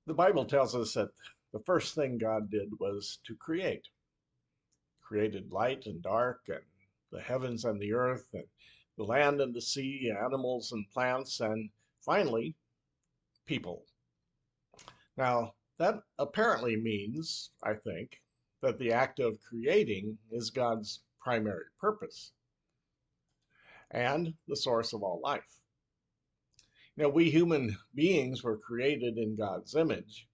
The Bible tells us that the first thing God did was to create. Created light and dark, and the heavens and the earth, and the land and the sea, animals and plants, and finally, people. Now, that apparently means, I think, that the act of creating is God's primary purpose and the source of all life. We human beings were created in God's image,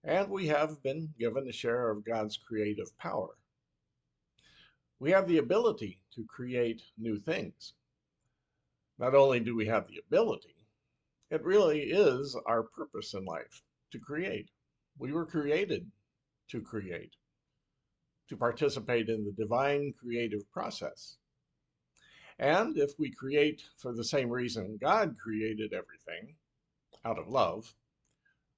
and we have been given a share of God's creative power. We have the ability to create new things. Not only do we have the ability, it really is our purpose in life to create. We were created to create, to participate in the divine creative process. And if we create for the same reason God created everything, out of love,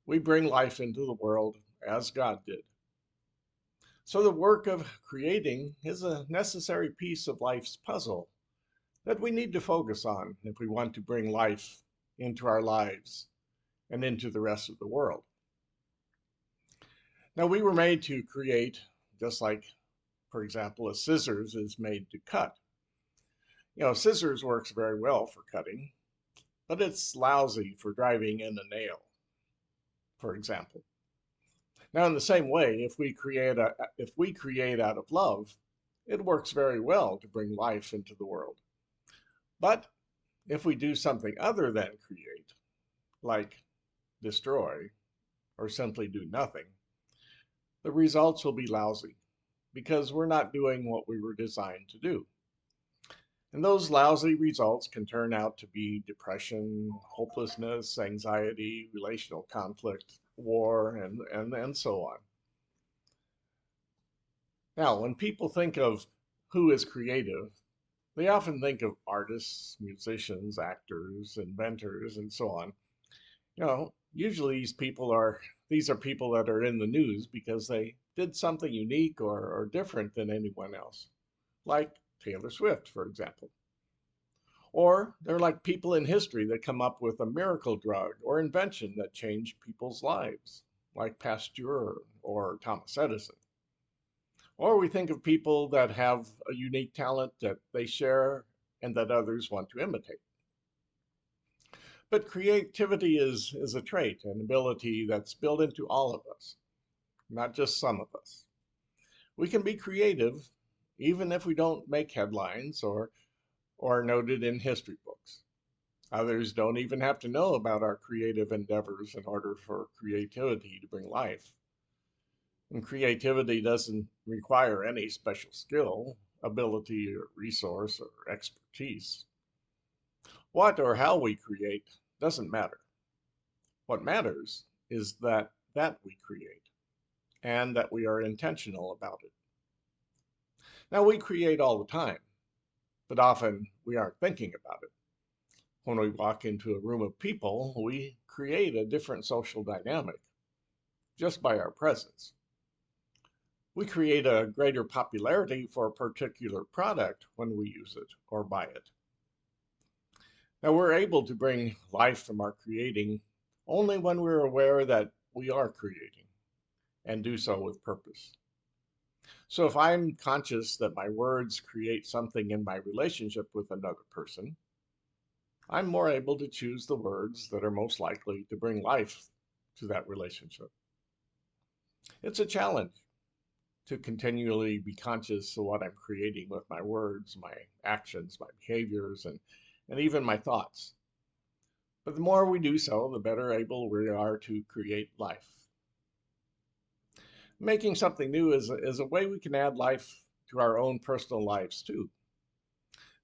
we bring life into the world as God did. So the work of creating is a necessary piece of life's puzzle that we need to focus on if we want to bring life into our lives and into the rest of the world. Now, we were made to create, just like, for example, a scissors is made to cut. Scissors works very well for cutting, but it's lousy for driving in a nail, for example. Now, in the same way, if we create out of love, it works very well to bring life into the world. But if we do something other than create, like destroy or simply do nothing, the results will be lousy because we're not doing what we were designed to do. And those lousy results can turn out to be depression, hopelessness, anxiety, relational conflict, war, and so on. Now, when people think of who is creative, they often think of artists, musicians, actors, inventors, and so on. Usually these are people that are in the news because they did something unique or different than anyone else, like Taylor Swift, for example. Or they're like people in history that come up with a miracle drug or invention that changed people's lives, like Pasteur or Thomas Edison. Or we think of people that have a unique talent that they share and that others want to imitate. But creativity is a trait, an ability that's built into all of us, not just some of us. We can be creative even if we don't make headlines or are noted in history books. Others don't even have to know about our creative endeavors in order for creativity to bring life. And creativity doesn't require any special skill, ability, or resource, or expertise. What or how we create doesn't matter. What matters is that we create and that we are intentional about it. Now, we create all the time, but often we aren't thinking about it. When we walk into a room of people, we create a different social dynamic just by our presence. We create a greater popularity for a particular product when we use it or buy it. Now, we're able to bring life from our creating only when we're aware that we are creating and do so with purpose. So if I'm conscious that my words create something in my relationship with another person, I'm more able to choose the words that are most likely to bring life to that relationship. It's a challenge to continually be conscious of what I'm creating with my words, my actions, my behaviors, and even my thoughts. But the more we do so, the better able we are to create life. Making something new is a way we can add life to our own personal lives too.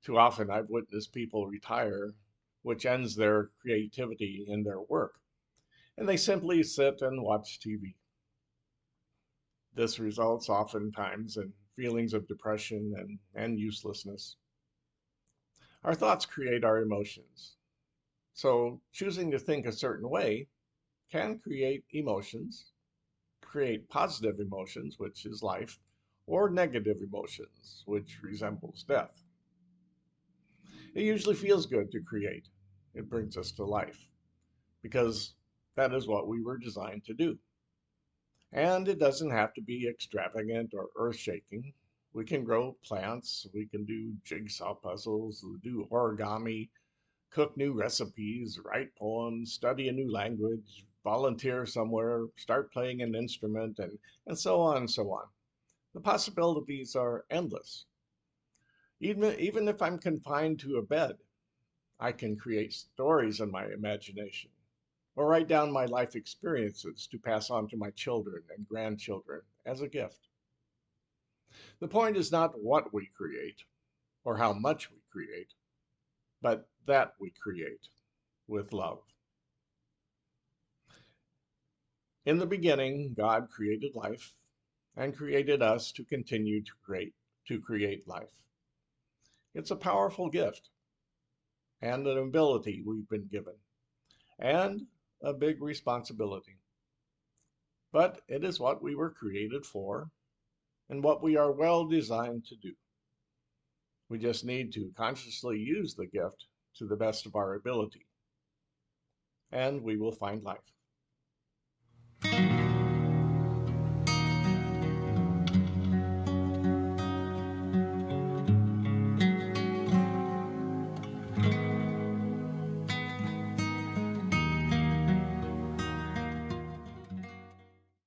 Too often I've witnessed people retire, which ends their creativity in their work, and they simply sit and watch TV. This results oftentimes in feelings of depression and uselessness. Our thoughts create our emotions. So choosing to think a certain way can create emotions, create positive emotions, which is life, or negative emotions, which resembles death. It usually feels good to create. It brings us to life because That is what we were designed to do. And it doesn't have to be extravagant or earth shaking. We can grow plants, we can do jigsaw puzzles, do origami, cook new recipes, write poems, study a new language, volunteer somewhere, start playing an instrument, and so on and so on. The possibilities are endless. Even if I'm confined to a bed, I can create stories in my imagination or write down my life experiences to pass on to my children and grandchildren as a gift. The point is not what we create or how much we create, but that we create with love. In the beginning, God created life and created us to continue to create life. It's a powerful gift and an ability we've been given, and a big responsibility. But it is what we were created for and what we are well designed to do. We just need to consciously use the gift to the best of our ability, and we will find life.